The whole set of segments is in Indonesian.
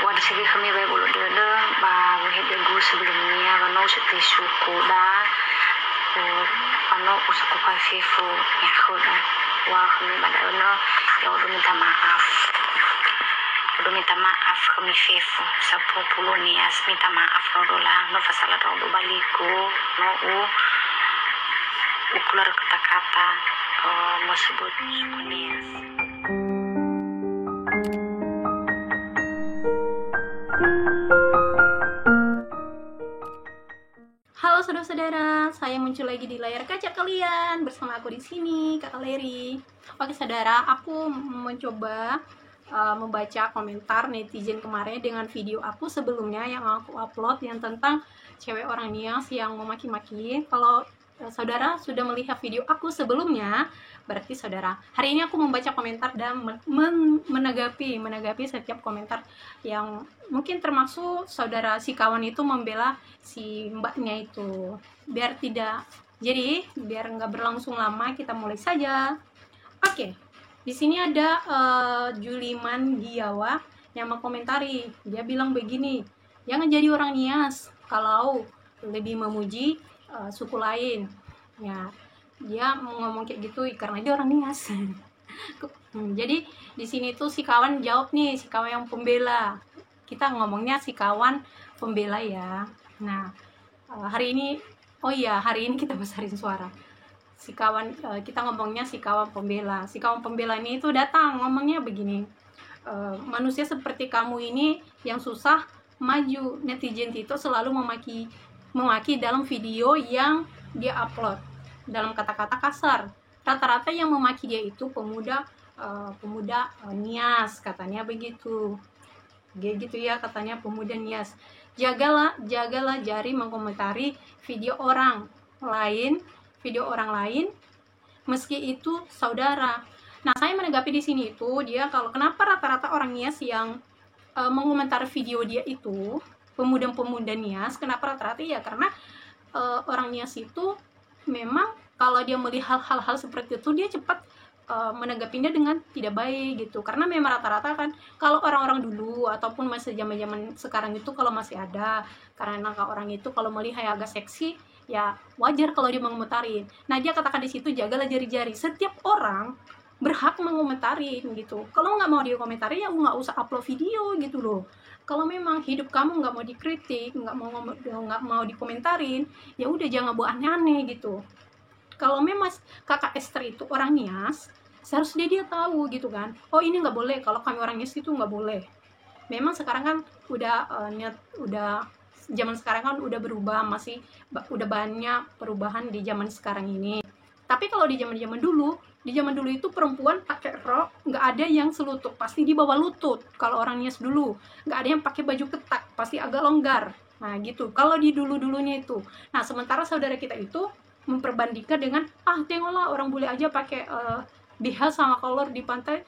wada segi kami bae bulu dede ba hebe gu sebelumnya kano seperti suku da kano usaku kai fefu ya khoda wa kami bada ono ya udah minta maaf kami fefu 10 nias minta maaf rodola no fasala rodo baliku no ukular kata-kata mau sebut suku nias. Halo saudara-saudara, saya muncul lagi di layar kaca kalian bersama aku di sini, Kak Leri. Oke saudara, aku mencoba membaca komentar netizen kemarin dengan video aku sebelumnya yang aku upload yang tentang cewek orang Nias yang memaki-maki. Kalau saudara sudah melihat video aku sebelumnya, berarti saudara hari ini aku membaca komentar dan menanggapi setiap komentar yang mungkin termasuk saudara si kawan itu membela si mbaknya itu. Biar nggak berlangsung lama, kita mulai saja. Oke, di sini ada Juliman Giawa yang mengkomentari. Dia bilang begini, jangan jadi orang Nias kalau lebih memuji suku lain. Ya, dia mau ngomong kayak gitu karena dia orang Nias. Jadi di sini tuh si kawan jawab nih, si kawan yang pembela. Kita ngomongnya si kawan pembela ya. Nah, hari ini kita besarin suara. Si kawan kita ngomongnya si kawan pembela. Si kawan pembela ini itu datang ngomongnya begini. Manusia seperti kamu ini yang susah maju, netizen itu selalu memaki dalam video yang dia upload dalam kata-kata kasar. Rata-rata yang memaki dia itu pemuda Nias, katanya begitu. Gitu ya, katanya pemuda Nias. Jagalah jari mengomentari video orang lain meski itu saudara. Nah, saya menanggapi di sini itu dia kalau kenapa rata-rata orang Nias yang mengomentari video dia itu pemuda Nias, kenapa rata-rata ya karena orang Nias itu memang kalau dia melihat hal-hal seperti itu dia cepat menanggapinya dengan tidak baik gitu, karena memang rata-rata kan kalau orang-orang dulu ataupun masih zaman-zaman sekarang itu kalau masih ada, karena orang itu kalau melihat agak seksi ya wajar kalau dia mengomentarin. Nah, dia katakan di situ jagalah jari-jari, setiap orang berhak mengomentarin gitu. Kalau nggak mau dia komentari ya nggak usah upload video gitu loh. Kalau memang hidup kamu nggak mau dikritik, nggak mau dikomentarin, ya udah jangan buat aneh-aneh gitu. Kalau memang kakak Esther itu orang Nias, seharusnya dia tahu gitu kan. Oh, ini nggak boleh, kalau kami orang Nias itu nggak boleh. Memang sekarang kan udah zaman sekarang kan udah berubah, udah banyak perubahan di zaman sekarang ini. Tapi kalau di zaman dulu itu perempuan pakai rok nggak ada yang selutut, pasti di bawah lutut. Kalau orang Nias dulu nggak ada yang pakai baju ketat, pasti agak longgar. Nah gitu kalau di dulunya itu. Nah, sementara saudara kita itu memperbandingkan dengan tengoklah orang bule aja pakai BH sama kolor di pantai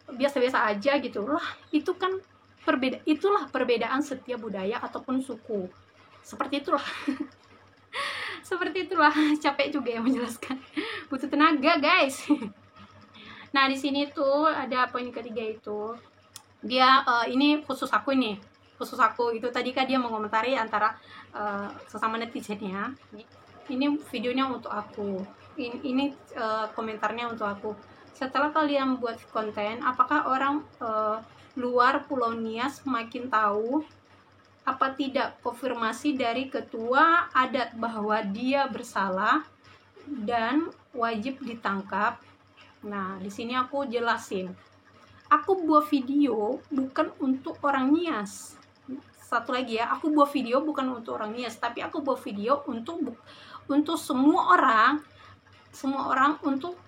biasa-biasa aja gitu lah. Itulah perbedaan setiap budaya ataupun suku. Seperti itulah. Seperti itulah, capek juga ya menjelaskan. Butuh tenaga, guys. Nah, di sini tuh ada poin ketiga itu. Dia ini khusus aku itu tadi kan dia mengomentari antara sesama netizennya. Ini videonya untuk aku. Ini komentarnya untuk aku. Setelah kalian buat konten, apakah orang luar Pulau Nias makin tahu apa tidak konfirmasi dari ketua adat bahwa dia bersalah dan wajib ditangkap? Nah, di sini aku jelasin. Aku buat video bukan untuk orang Nias. Satu lagi ya, aku buat video bukan untuk orang Nias, tapi aku buat video untuk semua orang untuk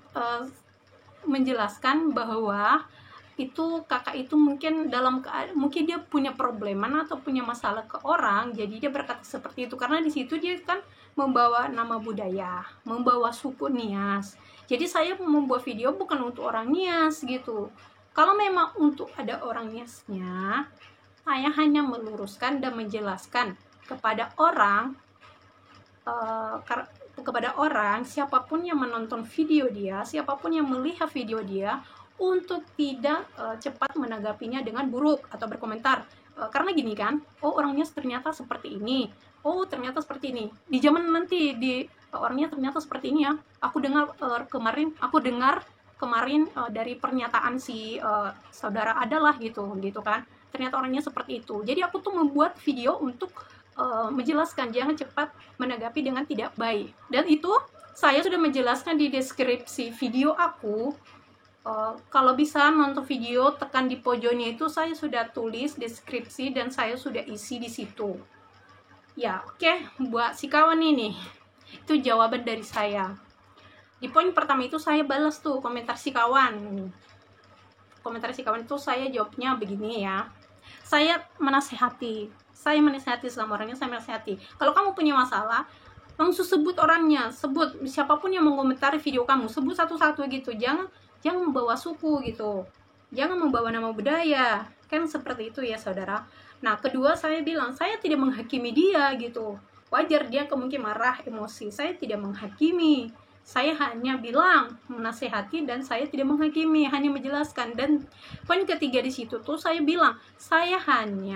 menjelaskan bahwa itu kakak itu mungkin mungkin dia punya probleman atau punya masalah ke orang, jadi dia berkata seperti itu karena di situ dia kan membawa nama budaya, membawa suku Nias. Jadi saya membuat video bukan untuk orang Nias gitu. Kalau memang untuk ada orang Niasnya, saya hanya meluruskan dan menjelaskan kepada orang siapapun yang menonton video dia, siapapun yang melihat video dia, untuk tidak cepat menanggapinya dengan buruk atau berkomentar. Karena gini kan, oh orangnya ternyata seperti ini, oh ternyata seperti ini. Di zaman nanti orangnya ternyata seperti ini ya. Aku dengar kemarin dari pernyataan si saudara adalah gitu kan. Ternyata orangnya seperti itu. Jadi aku tuh membuat video untuk menjelaskan jangan cepat menanggapi dengan tidak baik. Dan itu saya sudah menjelaskan di deskripsi video aku. Kalau bisa nonton video, tekan di pojoknya itu saya sudah tulis deskripsi dan saya sudah isi di situ. Ya, oke. Buat si kawan ini, itu jawaban dari saya. Di poin pertama itu saya balas tuh komentar si kawan. Komentar si kawan itu saya jawabnya begini ya. Saya menasehati sama orangnya, saya menasehati. Kalau kamu punya masalah, langsung sebut orangnya, sebut siapapun yang mengomentari video kamu, sebut satu-satu gitu. Jangan membawa suku gitu, jangan membawa nama budaya, kan seperti itu ya saudara. Nah, kedua saya bilang saya tidak menghakimi dia gitu, wajar dia mungkin marah, emosi, saya tidak menghakimi, saya hanya bilang menasehati dan saya tidak menghakimi, hanya menjelaskan. Dan poin ketiga di situ tuh saya bilang di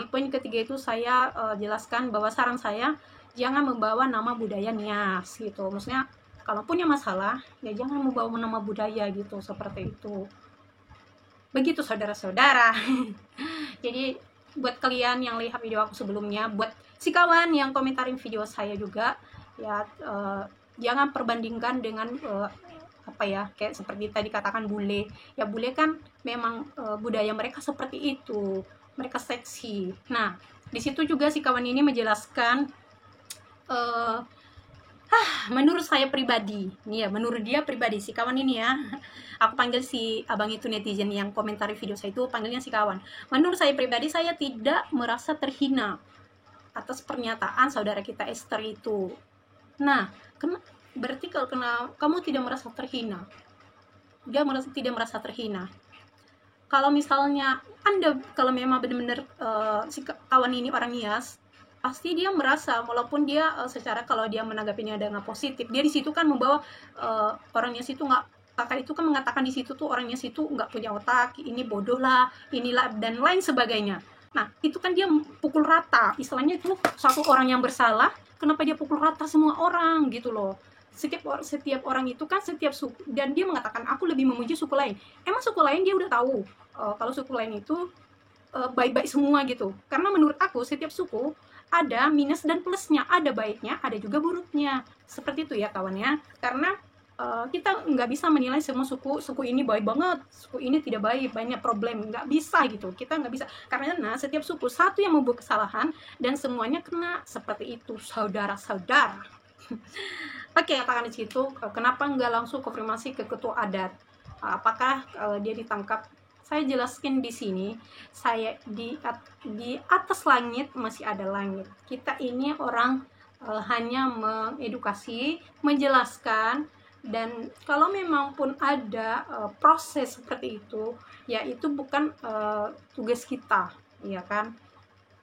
poin ketiga itu saya jelaskan bahwa saran saya jangan membawa nama budaya Nias gitu, maksudnya kalau punya masalah, ya jangan membawa nama budaya gitu, seperti itu. Begitu saudara-saudara. Jadi buat kalian yang lihat video aku sebelumnya, buat si kawan yang komentarin video saya juga, ya jangan perbandingkan dengan kayak seperti tadi katakan bule. Ya bule kan memang budaya mereka seperti itu, mereka seksi. Nah, di situ juga si kawan ini menjelaskan menurut saya pribadi, nih ya, menurut dia pribadi si kawan ini ya, aku panggil si abang itu netizen yang komentari video saya itu, panggilnya si kawan. Menurut saya pribadi, saya tidak merasa terhina atas pernyataan saudara kita Esther itu. Nah, berarti kalau kamu tidak merasa terhina, tidak merasa terhina. Kalau misalnya kalau memang benar-benar si kawan ini orang Nias, pasti dia merasa, walaupun dia secara kalau dia menanggapinya dengan positif, dia di situ kan membawa orangnya situ kakak itu kan mengatakan di situ tuh orangnya situ nggak punya otak, ini bodoh lah, inilah dan lain sebagainya. Nah, itu kan dia pukul rata, istilahnya itu satu orang yang bersalah, kenapa dia pukul rata semua orang gitu loh. Setiap orang itu kan setiap suku, dan dia mengatakan aku lebih memuji suku lain. Emang suku lain dia udah tahu kalau suku lain itu baik-baik semua gitu. Karena menurut aku setiap suku ada minus dan plusnya, ada baiknya, ada juga buruknya. Seperti itu ya kawannya. Karena kita nggak bisa menilai semua suku ini baik banget, suku ini tidak baik, banyak problem, nggak bisa gitu. Kita nggak bisa, karena setiap suku satu yang membuat kesalahan dan semuanya kena, seperti itu saudara-saudara. Oke, katakan di situ, kenapa nggak langsung konfirmasi ke ketua adat? Apakah dia ditangkap? Saya jelaskan di sini, saya di atas langit masih ada langit. Kita ini orang hanya mengedukasi, menjelaskan, dan kalau memang pun ada proses seperti itu, ya itu bukan tugas kita, ya kan?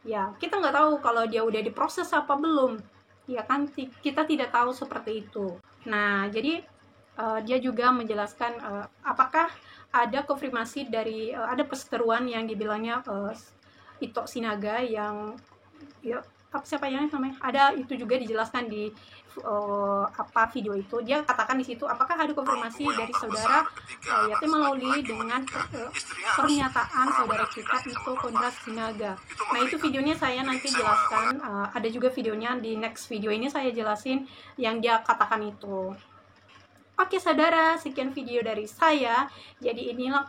Ya, kita nggak tahu kalau dia udah diproses apa belum, ya kan? Kita tidak tahu seperti itu. Nah, jadi dia juga menjelaskan apakah ada konfirmasi dari ada perseteruan yang dibilangnya Ito Sinaga yang ya siapa yang namanya, ada itu juga dijelaskan di video itu. Dia katakan di situ apakah ada konfirmasi dari saudara Yati Malauli dengan pernyataan saudara kita Ito Kondras Sinaga. Nah, itu videonya saya nanti jelaskan, ada juga videonya di next video ini saya jelasin yang dia katakan itu. Oke saudara, sekian video dari saya. Jadi inilah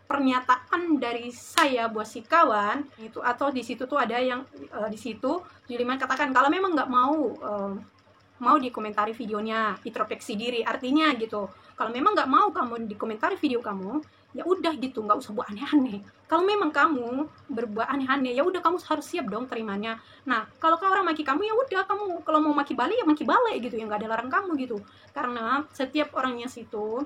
pernyataan dari saya buat si kawan itu, atau di situ tuh ada yang di situ Juliman katakan kalau memang nggak mau dikomentari videonya, introspeksi diri, artinya gitu. Kalau memang nggak mau kamu dikomentari video kamu, ya udah gitu, nggak usah buat aneh-aneh. Kalau memang kamu berbuat aneh-aneh, ya udah kamu harus siap dong terimanya. Nah, kalau orang maki kamu, ya udah kamu kalau mau maki balik ya maki balik gitu, ya nggak ada larang kamu gitu. Karena setiap orangnya situ,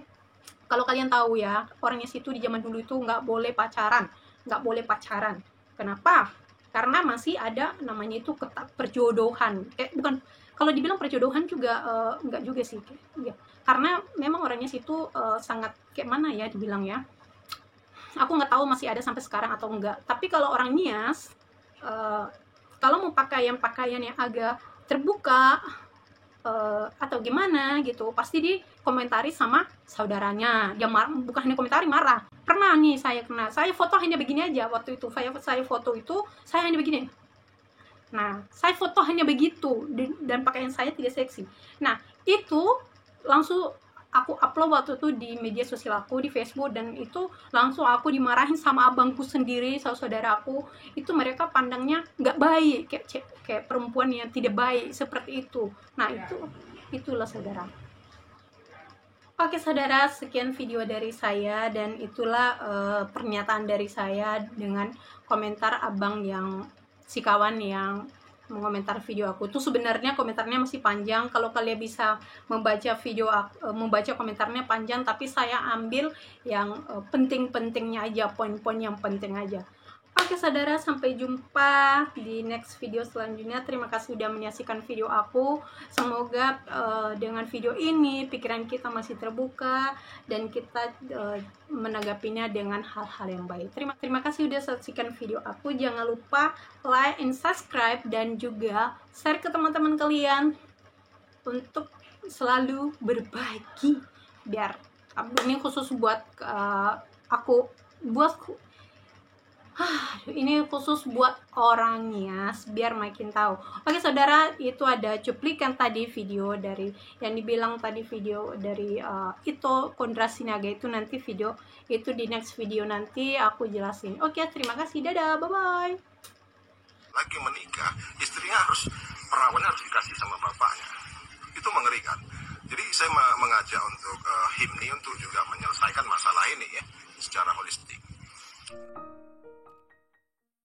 kalau kalian tahu ya, orangnya situ di zaman dulu itu nggak boleh pacaran. Kenapa? Karena masih ada namanya itu perjodohan. Bukan, kalau dibilang perjodohan juga nggak juga sih. Ya. karena memang orangnya situ sangat kayak mana ya dibilang ya, aku nggak tahu masih ada sampai sekarang atau enggak. Tapi kalau orang Nias kalau mau pakaian yang agak terbuka atau gimana gitu, pasti dikomentari sama saudaranya. Dia bukan hanya komentari, marah. Pernah nih saya foto hanya begini aja waktu itu, saya foto itu saya hanya begini. Nah, saya foto hanya begitu dan pakaian saya tidak seksi. Nah, itu langsung aku upload waktu itu di media sosial aku, di Facebook, dan itu langsung aku dimarahin sama abangku sendiri, saudaraku. Itu mereka pandangnya nggak baik, kayak perempuan yang tidak baik seperti itu. Nah, itulah saudara. Oke saudara, sekian video dari saya, dan itulah pernyataan dari saya dengan komentar abang yang si kawan yang mengomentar video aku. Tuh sebenarnya komentarnya masih panjang. Kalau kalian bisa membaca membaca komentarnya panjang, tapi saya ambil yang penting-pentingnya aja, poin-poin yang penting aja. Oke saudara, sampai jumpa di next video selanjutnya. Terima kasih sudah menyaksikan video aku. Semoga dengan video ini pikiran kita masih terbuka dan kita menanggapinya dengan hal-hal yang baik. Terima kasih sudah saksikan video aku. Jangan lupa like and subscribe dan juga share ke teman-teman kalian untuk selalu berbagi. Biar ini khusus buat ini khusus buat orang Nias biar makin tahu. Oke saudara, itu ada cuplikan tadi video dari yang dibilang tadi, video dari Ito Kondra Sinaga itu. Nanti video itu di next video nanti aku jelasin. Oke, terima kasih, dadah, bye bye. Lagi menikah, istrinya perawannya harus dikasih sama bapaknya. Itu mengerikan. Jadi saya mengajak untuk HIMNI untuk juga menyelesaikan masalah ini ya secara holistik.